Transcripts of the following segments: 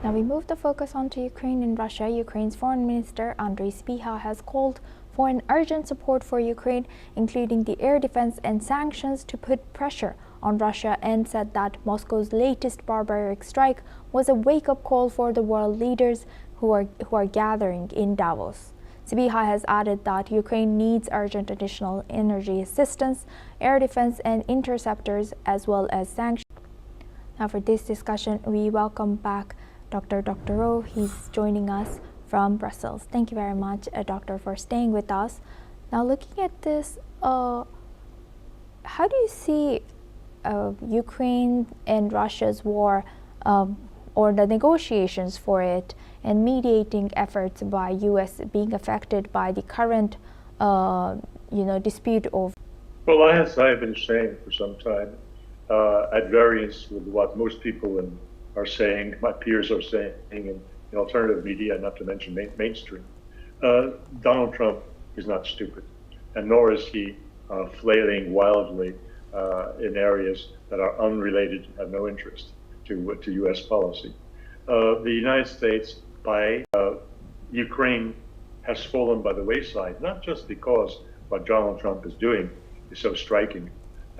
Now we move the focus onto Ukraine and Russia. Ukraine's Foreign Minister Andrii Sybiha has called for an urgent support for Ukraine, including the air defense and sanctions, to put pressure on Russia, and said that Moscow's latest barbaric strike was a wake-up call for the world leaders who are gathering in Davos. Sybiha has added that Ukraine needs urgent additional energy assistance, air defense and interceptors, as well as sanctions. Now for this discussion, we welcome back Dr. Rowe. He's joining us from Brussels. Thank you very much, Doctor, for staying with us. Now looking at this, how do you see Ukraine and Russia's war or the negotiations for it and mediating efforts by U.S. being affected by the current dispute over? Well, as I've been saying for some time, at variance with what most people are saying, my peers are saying in alternative media, not to mention mainstream, Donald Trump is not stupid, and nor is he flailing wildly in areas that are unrelated, have no interest to U.S. policy. The United States, by Ukraine, has fallen by the wayside, not just because what Donald Trump is doing is so striking,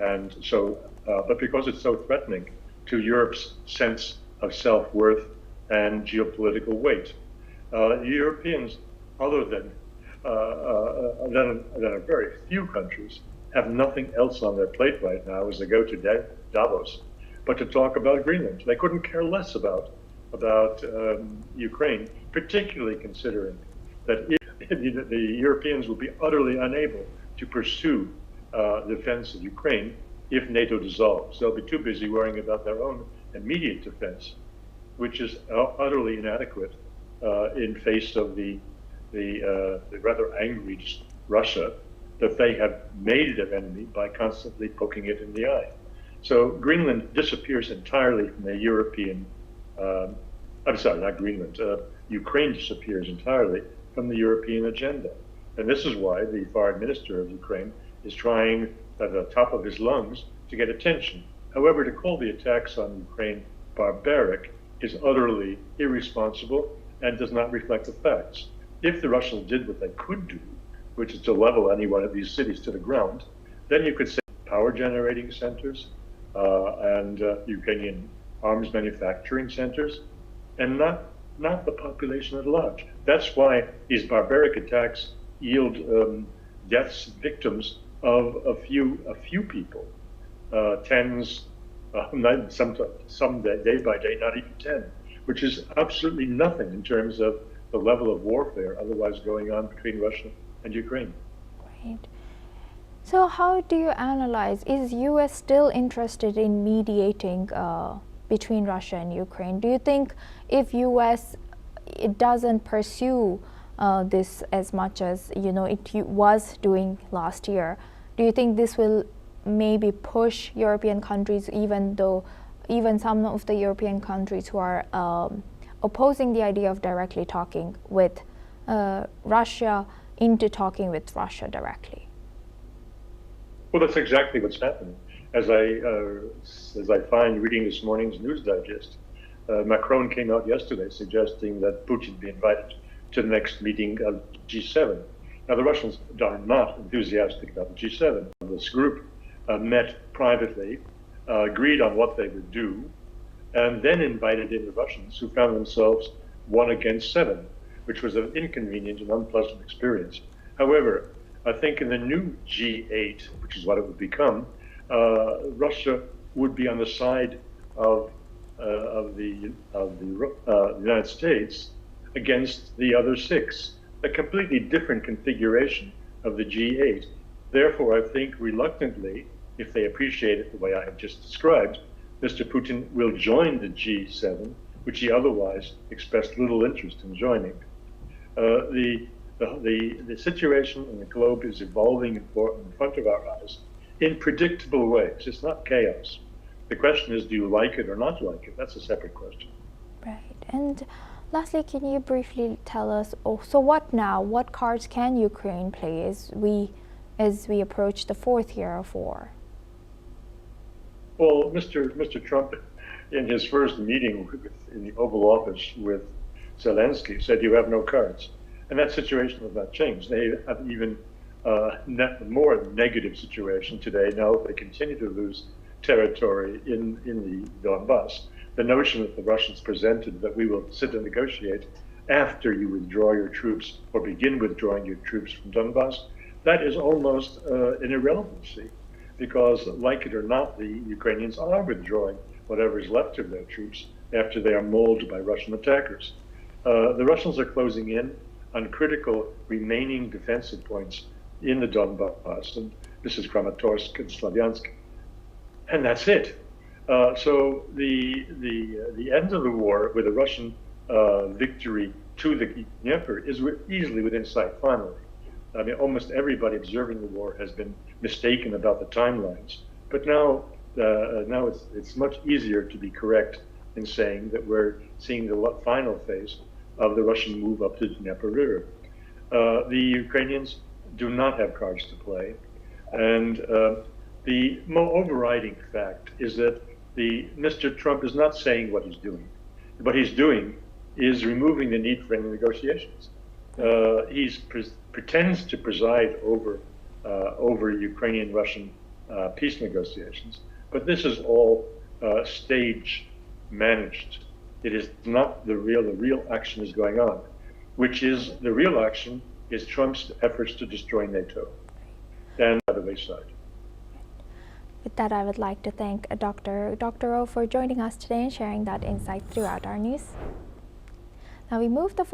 and so, but because it's so threatening to Europe's sense of self-worth and geopolitical weight. Europeans, other than a very few countries, have nothing else on their plate right now as they go to Davos, but to talk about Greenland. They couldn't care less about Ukraine, particularly considering that the Europeans will be utterly unable to pursue defense of Ukraine if NATO dissolves. They'll be too busy worrying about their own immediate defense, which is utterly inadequate in face of the rather angry Russia that they have made their enemy by constantly poking it in the eye. So Greenland disappears entirely from the European, I'm sorry, not Greenland, Ukraine disappears entirely from the European agenda. And this is why the foreign minister of Ukraine is trying at the top of his lungs to get attention. However, to call the attacks on Ukraine barbaric is utterly irresponsible and does not reflect the facts. If the Russians did what they could do, which is to level any one of these cities to the ground, then you could say power generating centers and Ukrainian arms manufacturing centers, and not the population at large. That's why these barbaric attacks yield deaths, victims of a few people, tens, some day by day, not even 10, which is absolutely nothing in terms of the level of warfare otherwise going on between Russia and Ukraine. Right. So how do you analyze, is U.S. still interested in mediating between Russia and Ukraine? Do you think if U.S. it doesn't pursue this as much as it was doing last year, do you think this will maybe push European countries, even some of the European countries who are opposing the idea of directly talking with Russia, into talking with Russia directly? Well, that's exactly what's happening. As I find reading this morning's News Digest, Macron came out yesterday suggesting that Putin be invited to the next meeting of G7. Now, the Russians are not enthusiastic about the G7. This group met privately, agreed on what they would do, and then invited in the Russians, who found themselves 1 against 7, which was an inconvenient and unpleasant experience. However, I think in the new G8, which is what it would become, Russia would be on the side of the United States against the other 6, a completely different configuration of the G8. Therefore, I think reluctantly, if they appreciate it the way I have just described, Mr. Putin will join the G7, which he otherwise expressed little interest in joining. The situation in the globe is evolving in front of our eyes in predictable ways. It's not chaos. The question is, do you like it or not like it? That's a separate question. Right. And lastly, can you briefly tell us, so what now? What cards can Ukraine play as we approach the 4th year of war? Well, Mr. Trump in his first meeting in the Oval Office with Zelensky, said, "You have no cards." And that situation has not changed. They have even more negative situation today. Now they continue to lose territory in the Donbass. The notion that the Russians presented that we will sit and negotiate after you withdraw your troops or begin withdrawing your troops from Donbass, that is almost an irrelevancy, because like it or not, the Ukrainians are withdrawing whatever is left of their troops after they are mauled by Russian attackers. The Russians are closing in on critical remaining defensive points in the Donbass, and this is Kramatorsk and Slavyansk, and that's it. So the end of the war with a Russian victory to the Dnieper is easily within sight. Finally, I mean, almost everybody observing the war has been mistaken about the timelines, but now it's much easier to be correct in saying that we're seeing the final phase of the Russian move up the Dnieper River. The Ukrainians do not have cards to play, and the more overriding fact is that Mr. Trump is not saying what he's doing. What he's doing is removing the need for any negotiations. He pretends to preside over Ukrainian-Russian peace negotiations, but this is all stage managed. It is not the real action is going on, which is the real action is Trump's efforts to destroy NATO and by the wayside. With that, I would like to thank Dr. O for joining us today and sharing that insight throughout our news. Now we move the focus